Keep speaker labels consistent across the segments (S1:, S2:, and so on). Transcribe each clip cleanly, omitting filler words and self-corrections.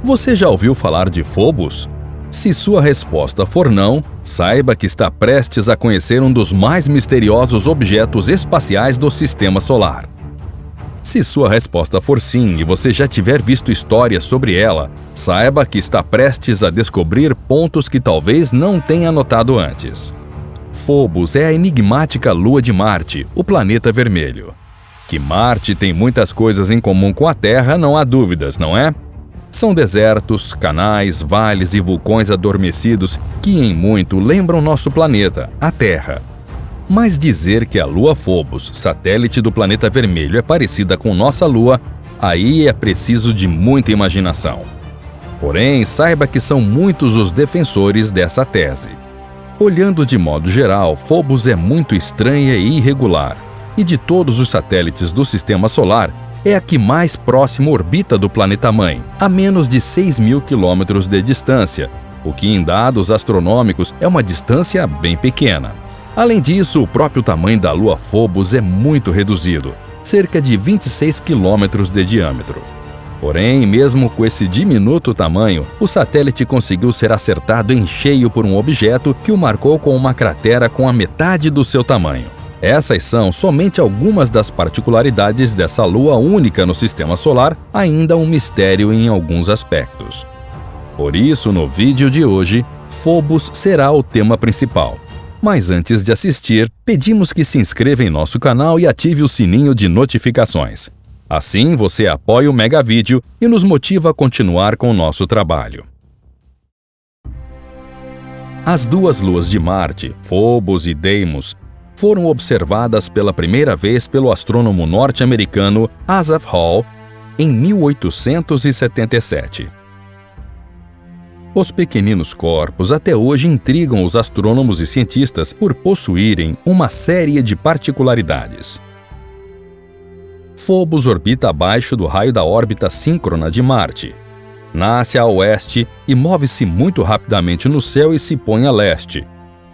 S1: Você já ouviu falar de Phobos? Se sua resposta for não, saiba que está prestes a conhecer um dos mais misteriosos objetos espaciais do Sistema Solar. Se sua resposta for sim e você já tiver visto histórias sobre ela, saiba que está prestes a descobrir pontos que talvez não tenha notado antes. Phobos é a enigmática lua de Marte, o planeta vermelho. Que Marte tem muitas coisas em comum com a Terra, não há dúvidas, não é? São desertos, canais, vales e vulcões adormecidos que em muito lembram nosso planeta, a Terra. Mas dizer que a Lua Phobos, satélite do planeta vermelho, é parecida com nossa Lua, aí é preciso de muita imaginação. Porém, saiba que são muitos os defensores dessa tese. Olhando de modo geral, Phobos é muito estranha e irregular, e de todos os satélites do Sistema Solar, é a que mais próximo orbita do planeta-mãe, a menos de 6.000 quilômetros de distância, o que em dados astronômicos é uma distância bem pequena. Além disso, o próprio tamanho da Lua Phobos é muito reduzido, cerca de 26 quilômetros de diâmetro. Porém, mesmo com esse diminuto tamanho, o satélite conseguiu ser acertado em cheio por um objeto que o marcou com uma cratera com a metade do seu tamanho. Essas são somente algumas das particularidades dessa lua única no Sistema Solar, ainda um mistério em alguns aspectos. Por isso, no vídeo de hoje, Phobos será o tema principal. Mas antes de assistir, pedimos que se inscreva em nosso canal e ative o sininho de notificações. Assim, você apoia o mega vídeo e nos motiva a continuar com o nosso trabalho. As duas luas de Marte, Phobos e Deimos, foram observadas pela primeira vez pelo astrônomo norte-americano Asaph Hall em 1877. Os pequeninos corpos até hoje intrigam os astrônomos e cientistas por possuírem uma série de particularidades. Phobos orbita abaixo do raio da órbita síncrona de Marte. Nasce a oeste e move-se muito rapidamente no céu e se põe a leste,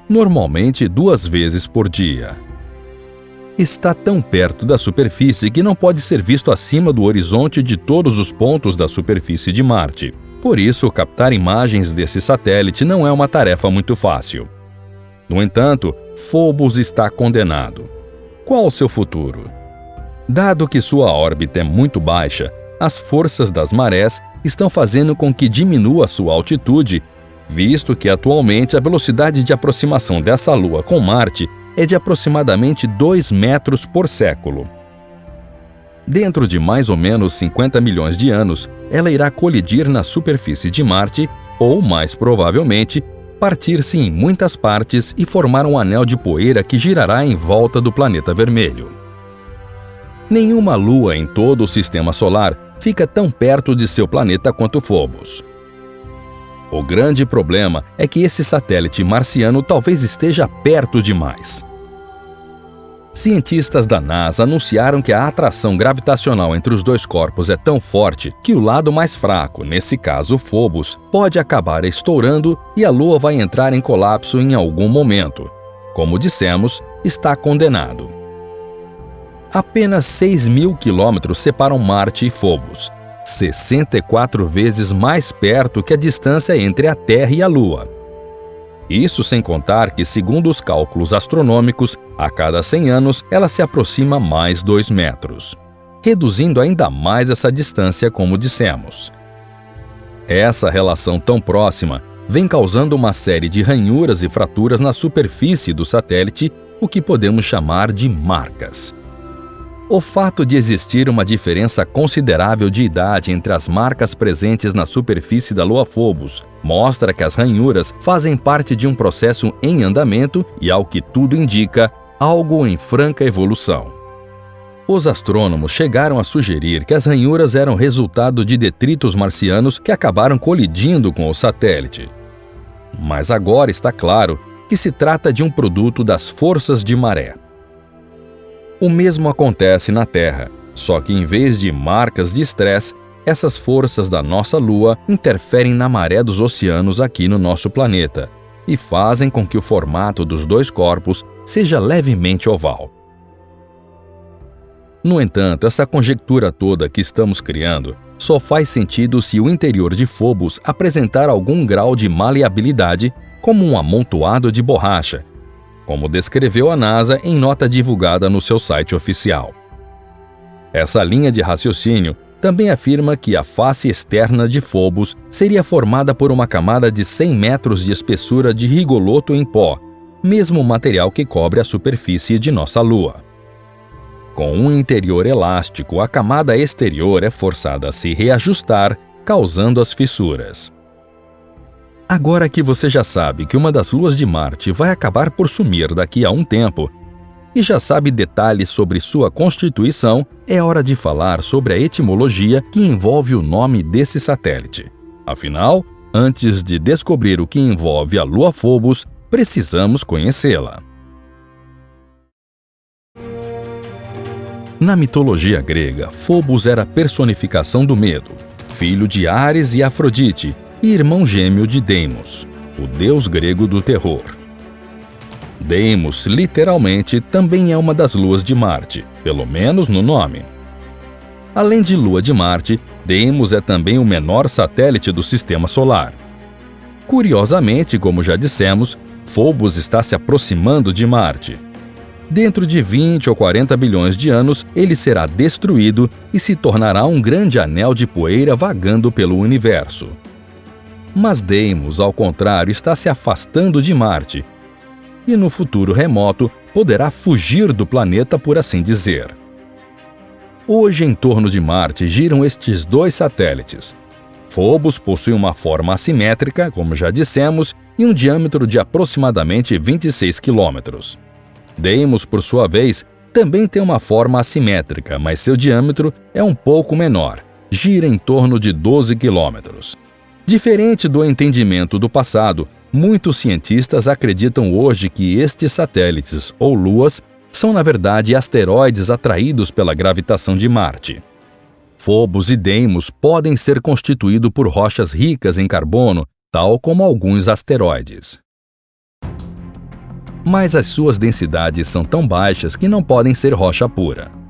S1: normalmente 2 vezes por dia. Está tão perto da superfície que não pode ser visto acima do horizonte de todos os pontos da superfície de Marte. Por isso, captar imagens desse satélite não é uma tarefa muito fácil. No entanto, Phobos está condenado. Qual o seu futuro? Dado que sua órbita é muito baixa, as forças das marés estão fazendo com que diminua sua altitude, visto que atualmente a velocidade de aproximação dessa lua com Marte é de aproximadamente 2 metros por século. Dentro de mais ou menos 50 milhões de anos, ela irá colidir na superfície de Marte ou, mais provavelmente, partir-se em muitas partes e formar um anel de poeira que girará em volta do planeta vermelho. Nenhuma lua em todo o Sistema Solar fica tão perto de seu planeta quanto Phobos. O grande problema é que esse satélite marciano talvez esteja perto demais. Cientistas da NASA anunciaram que a atração gravitacional entre os dois corpos é tão forte que o lado mais fraco, nesse caso Phobos, pode acabar estourando e a Lua vai entrar em colapso em algum momento. Como dissemos, está condenado. Apenas 6.000 quilômetros separam Marte e Phobos, 64 vezes mais perto que a distância entre a Terra e a Lua. Isso sem contar que, segundo os cálculos astronômicos, a cada 100 anos ela se aproxima mais 2 metros, reduzindo ainda mais essa distância, como dissemos. Essa relação tão próxima vem causando uma série de ranhuras e fraturas na superfície do satélite, o que podemos chamar de marcas. O fato de existir uma diferença considerável de idade entre as marcas presentes na superfície da Lua Phobos mostra que as ranhuras fazem parte de um processo em andamento e, ao que tudo indica, algo em franca evolução. Os astrônomos chegaram a sugerir que as ranhuras eram resultado de detritos marcianos que acabaram colidindo com o satélite. Mas agora está claro que se trata de um produto das forças de maré. O mesmo acontece na Terra, só que em vez de marcas de estresse, essas forças da nossa Lua interferem na maré dos oceanos aqui no nosso planeta e fazem com que o formato dos dois corpos seja levemente oval. No entanto, essa conjectura toda que estamos criando só faz sentido se o interior de Phobos apresentar algum grau de maleabilidade, como um amontoado de borracha, como descreveu a NASA em nota divulgada no seu site oficial. Essa linha de raciocínio também afirma que a face externa de Phobos seria formada por uma camada de 100 metros de espessura de rigoloto em pó, mesmo material que cobre a superfície de nossa Lua. Com um interior elástico, a camada exterior é forçada a se reajustar, causando as fissuras. Agora que você já sabe que uma das luas de Marte vai acabar por sumir daqui a um tempo, e já sabe detalhes sobre sua constituição, é hora de falar sobre a etimologia que envolve o nome desse satélite. Afinal, antes de descobrir o que envolve a Lua Phobos, precisamos conhecê-la. Na mitologia grega, Phobos era a personificação do medo, filho de Ares e Afrodite e irmão gêmeo de Deimos, o deus grego do terror. Deimos, literalmente, também é uma das luas de Marte, pelo menos no nome. Além de lua de Marte, Deimos é também o menor satélite do Sistema Solar. Curiosamente, como já dissemos, Phobos está se aproximando de Marte. Dentro de 20 ou 40 bilhões de anos, ele será destruído e se tornará um grande anel de poeira vagando pelo universo. Mas Deimos, ao contrário, está se afastando de Marte e, no futuro remoto, poderá fugir do planeta, por assim dizer. Hoje, em torno de Marte, giram estes dois satélites. Phobos possui uma forma assimétrica, como já dissemos, e um diâmetro de aproximadamente 26 quilômetros. Deimos, por sua vez, também tem uma forma assimétrica, mas seu diâmetro é um pouco menor, gira em torno de 12 quilômetros. Diferente do entendimento do passado, muitos cientistas acreditam hoje que estes satélites, ou luas, são na verdade asteroides atraídos pela gravitação de Marte. Phobos e Deimos podem ser constituídos por rochas ricas em carbono, tal como alguns asteroides. Mas as suas densidades são tão baixas que não podem ser rocha pura.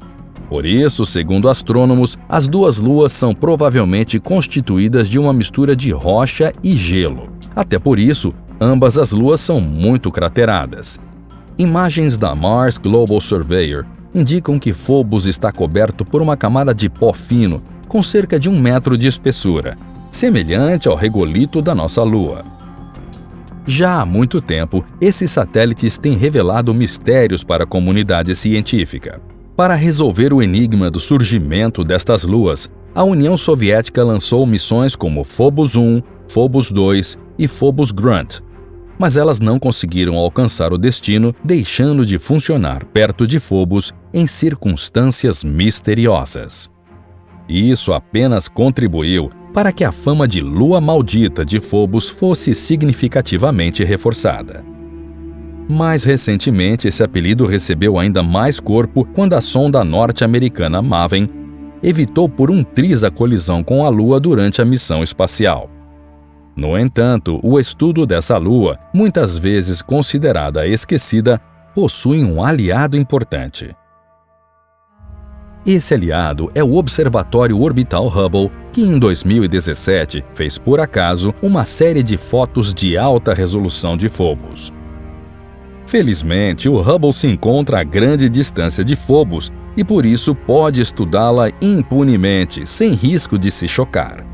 S1: Por isso, segundo astrônomos, as duas luas são provavelmente constituídas de uma mistura de rocha e gelo. Até por isso, ambas as luas são muito crateradas. Imagens da Mars Global Surveyor indicam que Phobos está coberto por uma camada de pó fino, com cerca de 1 metro de espessura, semelhante ao regolito da nossa Lua. Já há muito tempo, esses satélites têm revelado mistérios para a comunidade científica. Para resolver o enigma do surgimento destas luas, a União Soviética lançou missões como Phobos 1, Phobos 2 e Phobos Grunt, mas elas não conseguiram alcançar o destino, deixando de funcionar perto de Phobos em circunstâncias misteriosas. Isso apenas contribuiu para que a fama de Lua Maldita de Phobos fosse significativamente reforçada. Mais recentemente, esse apelido recebeu ainda mais corpo quando a sonda norte-americana Maven evitou por um triz a colisão com a Lua durante a missão espacial. No entanto, o estudo dessa Lua, muitas vezes considerada esquecida, possui um aliado importante. Esse aliado é o Observatório Orbital Hubble, que em 2017 fez por acaso uma série de fotos de alta resolução de Phobos. Felizmente, o Hubble se encontra a grande distância de Phobos e por isso pode estudá-la impunemente, sem risco de se chocar.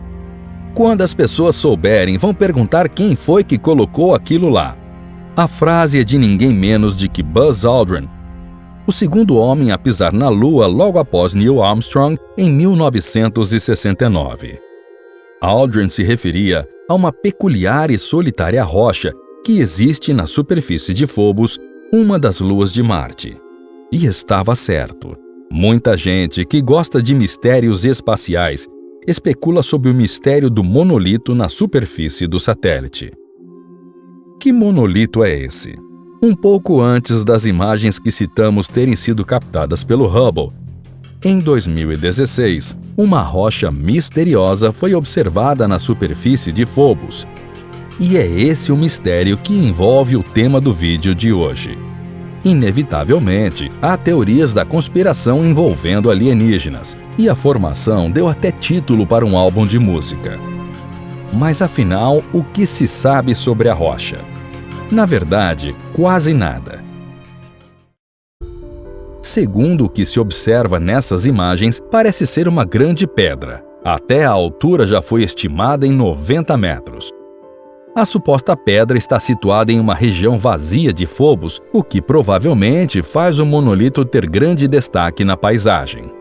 S1: Quando as pessoas souberem, vão perguntar quem foi que colocou aquilo lá. A frase é de ninguém menos de que Buzz Aldrin, o segundo homem a pisar na Lua logo após Neil Armstrong em 1969. Aldrin se referia a uma peculiar e solitária rocha que existe na superfície de Phobos, uma das luas de Marte. E estava certo. Muita gente que gosta de mistérios espaciais especula sobre o mistério do monolito na superfície do satélite. Que monolito é esse? Um pouco antes das imagens que citamos terem sido captadas pelo Hubble, em 2016, uma rocha misteriosa foi observada na superfície de Phobos. E é esse o mistério que envolve o tema do vídeo de hoje. Inevitavelmente, há teorias da conspiração envolvendo alienígenas, e a formação deu até título para um álbum de música. Mas afinal, o que se sabe sobre a rocha? Na verdade, quase nada. Segundo o que se observa nessas imagens, parece ser uma grande pedra. Até a altura já foi estimada em 90 metros. A suposta pedra está situada em uma região vazia de Fobos, o que provavelmente faz o monolito ter grande destaque na paisagem.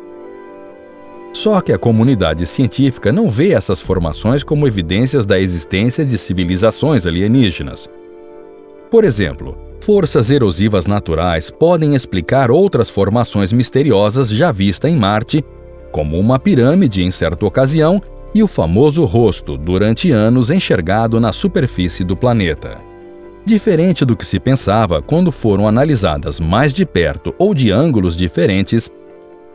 S1: Só que a comunidade científica não vê essas formações como evidências da existência de civilizações alienígenas. Por exemplo, forças erosivas naturais podem explicar outras formações misteriosas já vistas em Marte, como uma pirâmide em certa ocasião e o famoso rosto, durante anos enxergado na superfície do planeta. Diferente do que se pensava quando foram analisadas mais de perto ou de ângulos diferentes,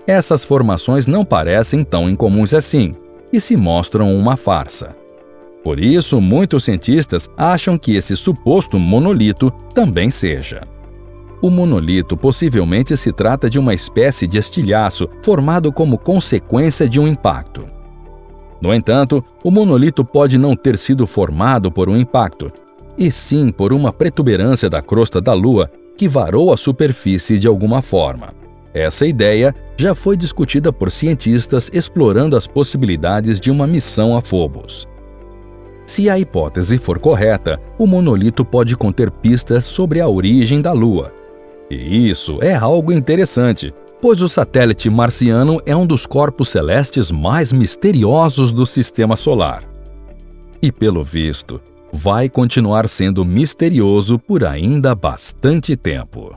S1: essas formações não parecem tão incomuns assim e se mostram uma farsa. Por isso, muitos cientistas acham que esse suposto monolito também seja. O monolito possivelmente se trata de uma espécie de estilhaço formado como consequência de um impacto. No entanto, o monolito pode não ter sido formado por um impacto, e sim por uma protuberância da crosta da Lua que varou a superfície de alguma forma. Essa ideia já foi discutida por cientistas explorando as possibilidades de uma missão a Fobos. Se a hipótese for correta, o monolito pode conter pistas sobre a origem da Lua. E isso é algo interessante, pois o satélite marciano é um dos corpos celestes mais misteriosos do Sistema Solar. E, pelo visto, vai continuar sendo misterioso por ainda bastante tempo.